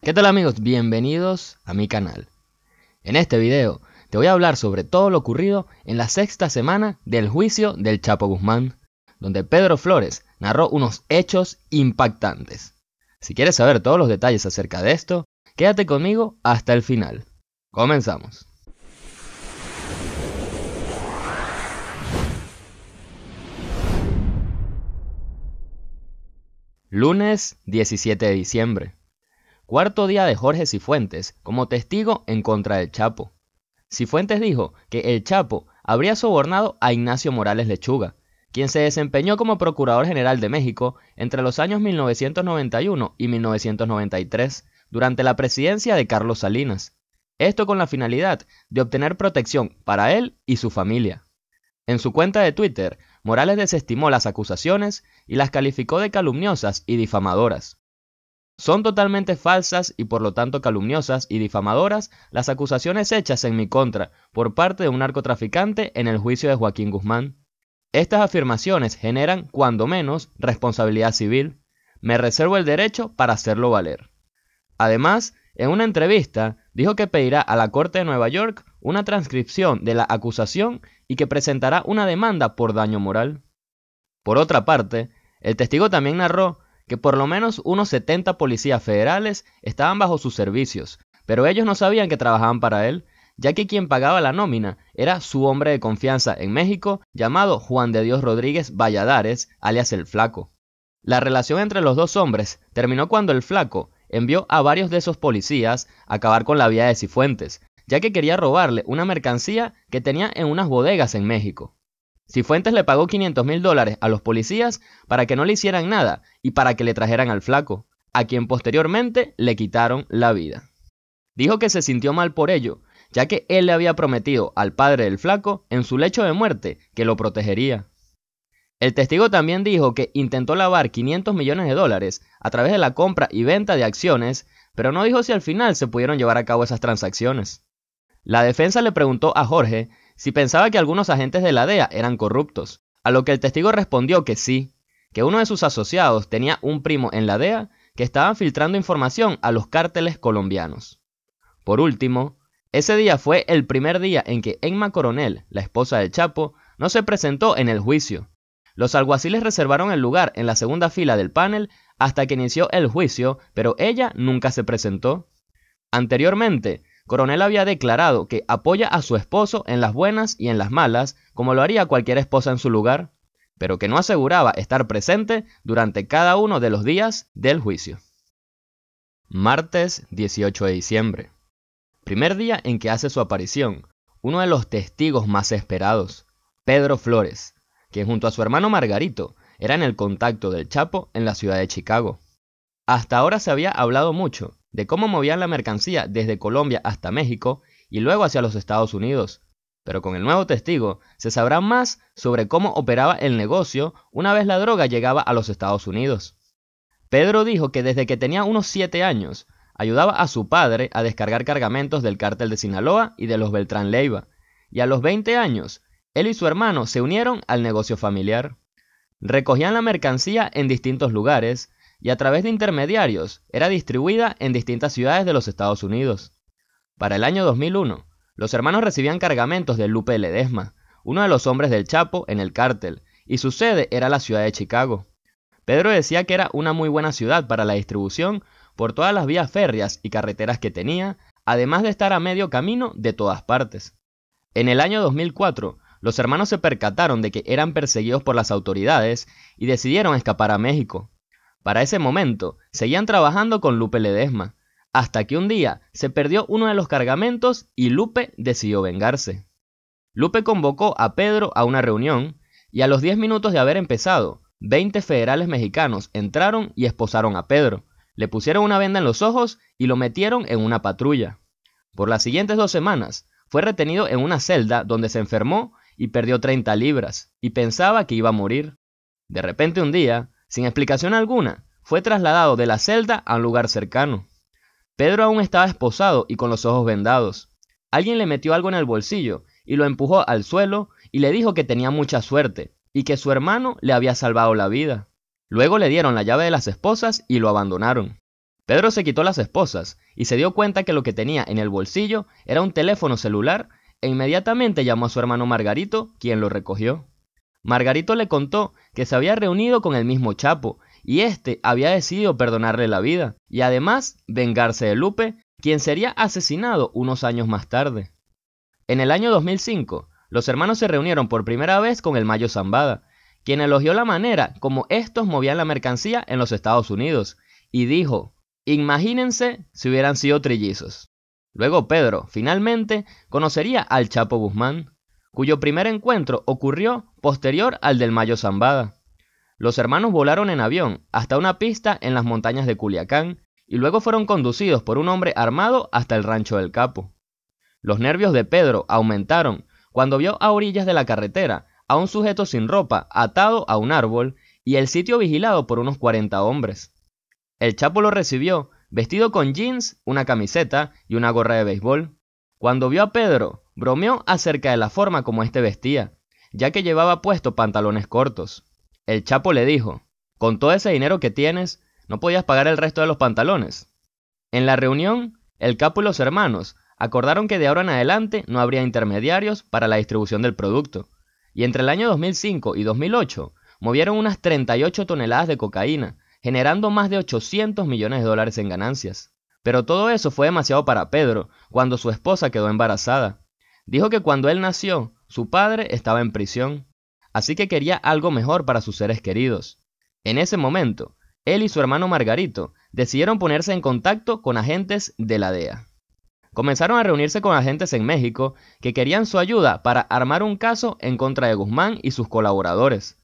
¿Qué tal amigos? Bienvenidos a mi canal. En este video te voy a hablar sobre todo lo ocurrido en la sexta semana del juicio del Chapo Guzmán, donde Pedro Flores narró unos hechos impactantes. Si quieres saber todos los detalles acerca de esto, quédate conmigo hasta el final. Comenzamos. Lunes 17 de diciembre. Cuarto día de Jorge Cifuentes como testigo en contra del Chapo. Cifuentes dijo que el Chapo habría sobornado a Ignacio Morales Lechuga, quien se desempeñó como Procurador General de México entre los años 1991 y 1993, durante la presidencia de Carlos Salinas. Esto con la finalidad de obtener protección para él y su familia. En su cuenta de Twitter, Morales desestimó las acusaciones y las calificó de calumniosas y difamadoras. Son totalmente falsas y por lo tanto calumniosas y difamadoras las acusaciones hechas en mi contra por parte de un narcotraficante en el juicio de Joaquín Guzmán. Estas afirmaciones generan, cuando menos, responsabilidad civil. Me reservo el derecho para hacerlo valer. Además, en una entrevista, dijo que pedirá a la Corte de Nueva York una transcripción de la acusación y que presentará una demanda por daño moral. Por otra parte, el testigo también narró que por lo menos unos 70 policías federales estaban bajo sus servicios, pero ellos no sabían que trabajaban para él, ya que quien pagaba la nómina era su hombre de confianza en México, llamado Juan de Dios Rodríguez Valladares, alias el Flaco. La relación entre los dos hombres terminó cuando el Flaco envió a varios de esos policías a acabar con la vida de Cifuentes, ya que quería robarle una mercancía que tenía en unas bodegas en México. Cifuentes le pagó $500,000 a los policías para que no le hicieran nada y para que le trajeran al Flaco, a quien posteriormente le quitaron la vida. Dijo que se sintió mal por ello, ya que él le había prometido al padre del Flaco en su lecho de muerte que lo protegería. El testigo también dijo que intentó lavar $500 millones a través de la compra y venta de acciones, pero no dijo si al final se pudieron llevar a cabo esas transacciones. La defensa le preguntó a Jorge si pensaba que algunos agentes de la DEA eran corruptos, a lo que el testigo respondió que sí, que uno de sus asociados tenía un primo en la DEA que estaba filtrando información a los cárteles colombianos. Por último, ese día fue el primer día en que Emma Coronel, la esposa del Chapo, no se presentó en el juicio. Los alguaciles reservaron el lugar en la segunda fila del panel hasta que inició el juicio, pero ella nunca se presentó. Anteriormente, Coronel había declarado que apoya a su esposo en las buenas y en las malas, como lo haría cualquier esposa en su lugar, pero que no aseguraba estar presente durante cada uno de los días del juicio. Martes 18 de diciembre. Primer día en que hace su aparición uno de los testigos más esperados, Pedro Flores, quien junto a su hermano Margarito eran el contacto del Chapo en la ciudad de Chicago. Hasta ahora se había hablado mucho de cómo movían la mercancía desde Colombia hasta México y luego hacia los Estados Unidos, pero con el nuevo testigo se sabrá más sobre cómo operaba el negocio una vez la droga llegaba a los Estados Unidos. Pedro dijo que desde que tenía unos 7 años ayudaba a su padre a descargar cargamentos del cártel de Sinaloa y de los Beltrán Leiva, y a los 20 años él y su hermano se unieron al negocio familiar. Recogían la mercancía en distintos lugares y a través de intermediarios era distribuida en distintas ciudades de los Estados Unidos. Para el año 2001, los hermanos recibían cargamentos de Lupe Ledesma, uno de los hombres del Chapo en el cártel, y su sede era la ciudad de Chicago. Pedro decía que era una muy buena ciudad para la distribución por todas las vías férreas y carreteras que tenía, además de estar a medio camino de todas partes. En el año 2004, los hermanos se percataron de que eran perseguidos por las autoridades y decidieron escapar a México. Para ese momento, seguían trabajando con Lupe Ledesma, hasta que un día se perdió uno de los cargamentos y Lupe decidió vengarse. Lupe convocó a Pedro a una reunión y a los 10 minutos de haber empezado, 20 federales mexicanos entraron y esposaron a Pedro, le pusieron una venda en los ojos y lo metieron en una patrulla. Por las siguientes 2 semanas, fue retenido en una celda donde se enfermó y perdió 30 libras, y pensaba que iba a morir. De repente un día, sin explicación alguna, fue trasladado de la celda a un lugar cercano. Pedro aún estaba esposado y con los ojos vendados. Alguien le metió algo en el bolsillo y lo empujó al suelo y le dijo que tenía mucha suerte y que su hermano le había salvado la vida. Luego le dieron la llave de las esposas y lo abandonaron. Pedro se quitó las esposas y se dio cuenta que lo que tenía en el bolsillo era un teléfono celular e inmediatamente llamó a su hermano Margarito, quien lo recogió. Margarito le contó que se había reunido con el mismo Chapo y este había decidido perdonarle la vida y además vengarse de Lupe, quien sería asesinado unos años más tarde. En el año 2005, los hermanos se reunieron por primera vez con el Mayo Zambada, quien elogió la manera como estos movían la mercancía en los Estados Unidos y dijo: imagínense si hubieran sido trillizos. Luego Pedro, finalmente, conocería al Chapo Guzmán, cuyo primer encuentro ocurrió posterior al del Mayo Zambada. Los hermanos volaron en avión hasta una pista en las montañas de Culiacán y luego fueron conducidos por un hombre armado hasta el rancho del Capo. Los nervios de Pedro aumentaron cuando vio a orillas de la carretera a un sujeto sin ropa atado a un árbol y el sitio vigilado por unos 40 hombres. El Chapo lo recibió vestido con jeans, una camiseta y una gorra de béisbol. Cuando vio a Pedro, bromeó acerca de la forma como éste vestía, ya que llevaba puesto pantalones cortos. El Chapo le dijo: con todo ese dinero que tienes, ¿no podías pagar el resto de los pantalones? En la reunión, el Capo y los hermanos acordaron que de ahora en adelante no habría intermediarios para la distribución del producto, y entre el año 2005 y 2008 movieron unas 38 toneladas de cocaína, generando más de 800 millones de dólares en ganancias. Pero todo eso fue demasiado para Pedro cuando su esposa quedó embarazada. Dijo que cuando él nació, su padre estaba en prisión, así que quería algo mejor para sus seres queridos. En ese momento, él y su hermano Margarito decidieron ponerse en contacto con agentes de la DEA. Comenzaron a reunirse con agentes en México que querían su ayuda para armar un caso en contra de Guzmán y sus colaboradores.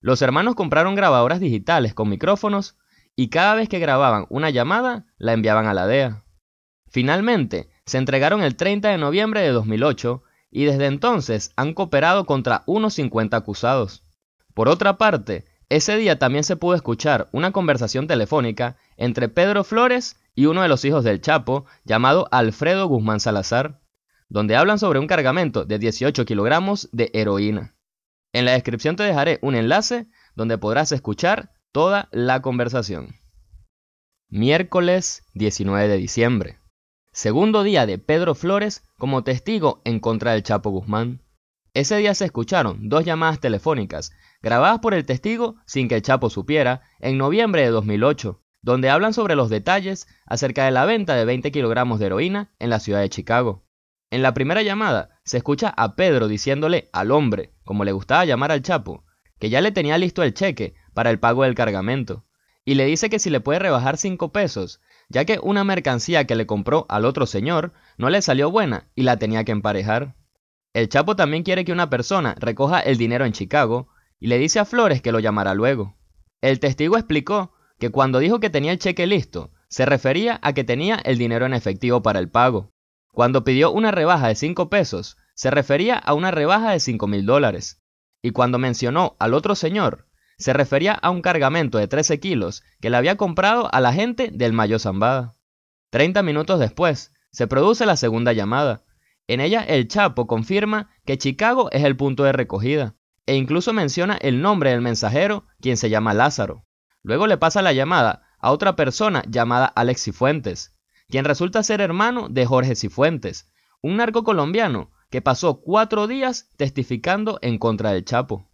Los hermanos compraron grabadoras digitales con micrófonos y cada vez que grababan una llamada, la enviaban a la DEA. Finalmente, se entregaron el 30 de noviembre de 2008 y desde entonces han cooperado contra unos 50 acusados. Por otra parte, ese día también se pudo escuchar una conversación telefónica entre Pedro Flores y uno de los hijos del Chapo, llamado Alfredo Guzmán Salazar, donde hablan sobre un cargamento de 18 kilogramos de heroína. En la descripción te dejaré un enlace donde podrás escuchar toda la conversación. Miércoles 19 de diciembre. Segundo día de Pedro Flores como testigo en contra del Chapo Guzmán. Ese día se escucharon 2 llamadas telefónicas grabadas por el testigo sin que el Chapo supiera en noviembre de 2008, donde hablan sobre los detalles acerca de la venta de 20 kilogramos de heroína en la ciudad de Chicago. En la primera llamada se escucha a Pedro diciéndole al hombre, como le gustaba llamar al Chapo, que ya le tenía listo el cheque para el pago del cargamento, y le dice que si le puede rebajar 5 pesos, ya que una mercancía que le compró al otro señor no le salió buena y la tenía que emparejar. El Chapo también quiere que una persona recoja el dinero en Chicago y le dice a Flores que lo llamará luego. El testigo explicó que cuando dijo que tenía el cheque listo, se refería a que tenía el dinero en efectivo para el pago. Cuando pidió una rebaja de 5 pesos, se refería a una rebaja de $5,000. Y cuando mencionó al otro señor, se refería a un cargamento de 13 kilos que le había comprado a la gente del Mayo Zambada. 30 minutos después, se produce la segunda llamada. En ella el Chapo confirma que Chicago es el punto de recogida, e incluso menciona el nombre del mensajero, quien se llama Lázaro. Luego le pasa la llamada a otra persona llamada Alex Cifuentes, quien resulta ser hermano de Jorge Cifuentes, un narco colombiano que pasó 4 días testificando en contra del Chapo.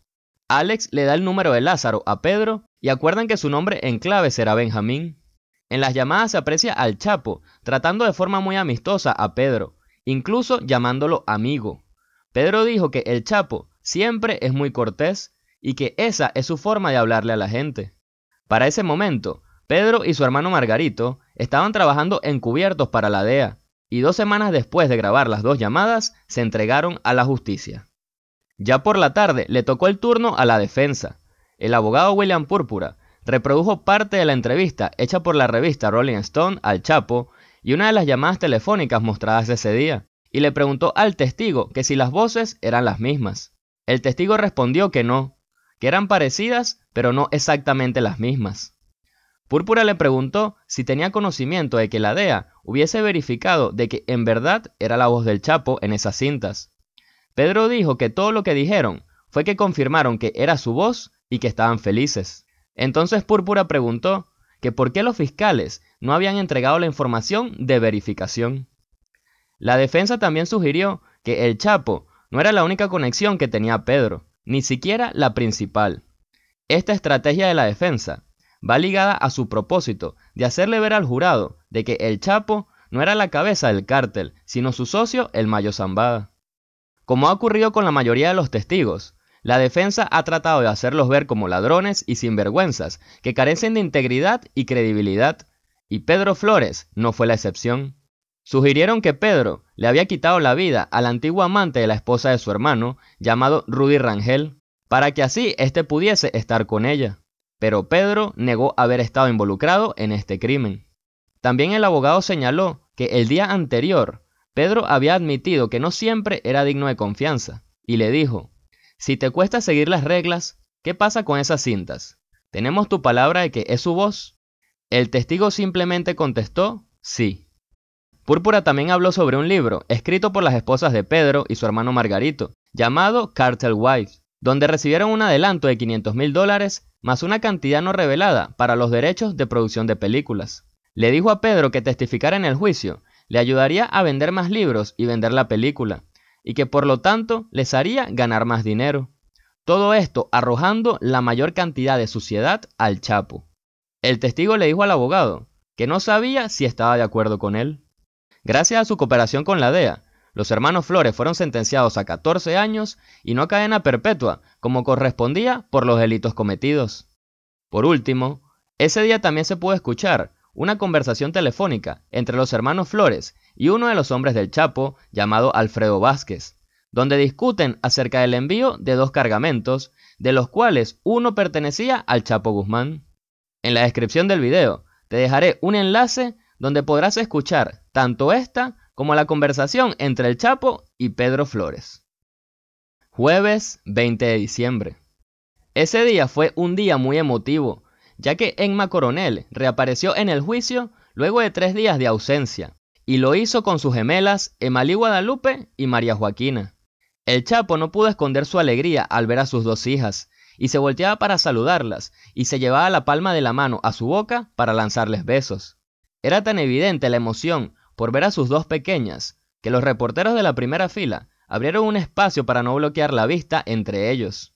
Alex le da el número de Lázaro a Pedro y acuerdan que su nombre en clave será Benjamín. En las llamadas se aprecia al Chapo tratando de forma muy amistosa a Pedro, incluso llamándolo amigo. Pedro dijo que el Chapo siempre es muy cortés y que esa es su forma de hablarle a la gente. Para ese momento, Pedro y su hermano Margarito estaban trabajando encubiertos para la DEA y 2 semanas después de grabar las 2 llamadas se entregaron a la justicia. Ya por la tarde le tocó el turno a la defensa. El abogado William Púrpura reprodujo parte de la entrevista hecha por la revista Rolling Stone al Chapo y una de las llamadas telefónicas mostradas ese día, y le preguntó al testigo que si las voces eran las mismas. El testigo respondió que no, que eran parecidas pero no exactamente las mismas. Púrpura le preguntó si tenía conocimiento de que la DEA hubiese verificado de que en verdad era la voz del Chapo en esas cintas. Pedro dijo que todo lo que dijeron fue que confirmaron que era su voz y que estaban felices. Entonces Púrpura preguntó que por qué los fiscales no habían entregado la información de verificación. La defensa también sugirió que el Chapo no era la única conexión que tenía Pedro, ni siquiera la principal. Esta estrategia de la defensa va ligada a su propósito de hacerle ver al jurado de que el Chapo no era la cabeza del cártel, sino su socio, el Mayo Zambada. Como ha ocurrido con la mayoría de los testigos, la defensa ha tratado de hacerlos ver como ladrones y sinvergüenzas que carecen de integridad y credibilidad, y Pedro Flores no fue la excepción. Sugirieron que Pedro le había quitado la vida al antiguo amante de la esposa de su hermano, llamado Rudy Rangel, para que así éste pudiese estar con ella. Pero Pedro negó haber estado involucrado en este crimen. También el abogado señaló que el día anterior, Pedro había admitido que no siempre era digno de confianza, y le dijo: si te cuesta seguir las reglas, ¿qué pasa con esas cintas? ¿Tenemos tu palabra de que es su voz? El testigo simplemente contestó: sí. Púrpura también habló sobre un libro escrito por las esposas de Pedro y su hermano Margarito, llamado Cartel Wives, donde recibieron un adelanto de $500,000 más una cantidad no revelada para los derechos de producción de películas. Le dijo a Pedro que testificar en el juicio le ayudaría a vender más libros y vender la película, y que por lo tanto les haría ganar más dinero. Todo esto arrojando la mayor cantidad de suciedad al Chapo. El testigo le dijo al abogado que no sabía si estaba de acuerdo con él. Gracias a su cooperación con la DEA, los hermanos Flores fueron sentenciados a 14 años y no a cadena perpetua, como correspondía por los delitos cometidos. Por último, ese día también se pudo escuchar una conversación telefónica entre los hermanos Flores y uno de los hombres del Chapo, llamado Alfredo Vázquez, donde discuten acerca del envío de 2 cargamentos, de los cuales uno pertenecía al Chapo Guzmán. En la descripción del video te dejaré un enlace donde podrás escuchar tanto esta como la conversación entre el Chapo y Pedro Flores. Jueves 20 de diciembre. Ese día fue un día muy emotivo, ya que Emma Coronel reapareció en el juicio luego de 3 días de ausencia, y lo hizo con sus gemelas Emalí Guadalupe y María Joaquina. El Chapo no pudo esconder su alegría al ver a sus 2 hijas, y se volteaba para saludarlas, y se llevaba la palma de la mano a su boca para lanzarles besos. Era tan evidente la emoción por ver a sus 2 pequeñas, que los reporteros de la primera fila abrieron un espacio para no bloquear la vista entre ellos.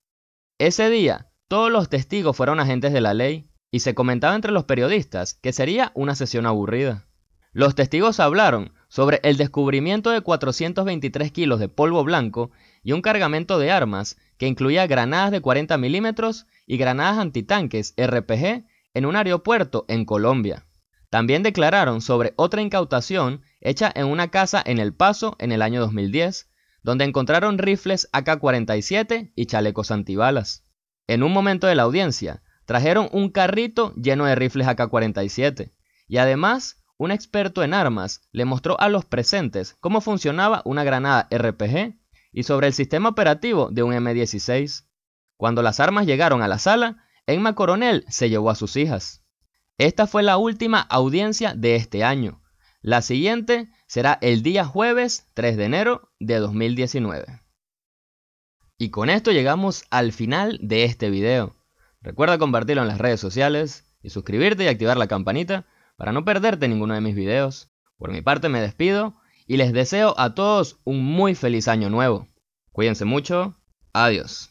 Ese día, todos los testigos fueron agentes de la ley, y se comentaba entre los periodistas que sería una sesión aburrida. Los testigos hablaron sobre el descubrimiento de 423 kilos de polvo blanco y un cargamento de armas que incluía granadas de 40 milímetros y granadas antitanques RPG en un aeropuerto en Colombia. También declararon sobre otra incautación hecha en una casa en El Paso en el año 2010, donde encontraron rifles AK-47 y chalecos antibalas. En un momento de la audiencia, trajeron un carrito lleno de rifles AK-47, y además, un experto en armas le mostró a los presentes cómo funcionaba una granada RPG y sobre el sistema operativo de un M16. Cuando las armas llegaron a la sala, Emma Coronel se llevó a sus hijas. Esta fue la última audiencia de este año. La siguiente será el día jueves 3 de enero de 2019. Y con esto llegamos al final de este video. Recuerda compartirlo en las redes sociales y suscribirte y activar la campanita para no perderte ninguno de mis videos. Por mi parte me despido y les deseo a todos un muy feliz año nuevo. Cuídense mucho. Adiós.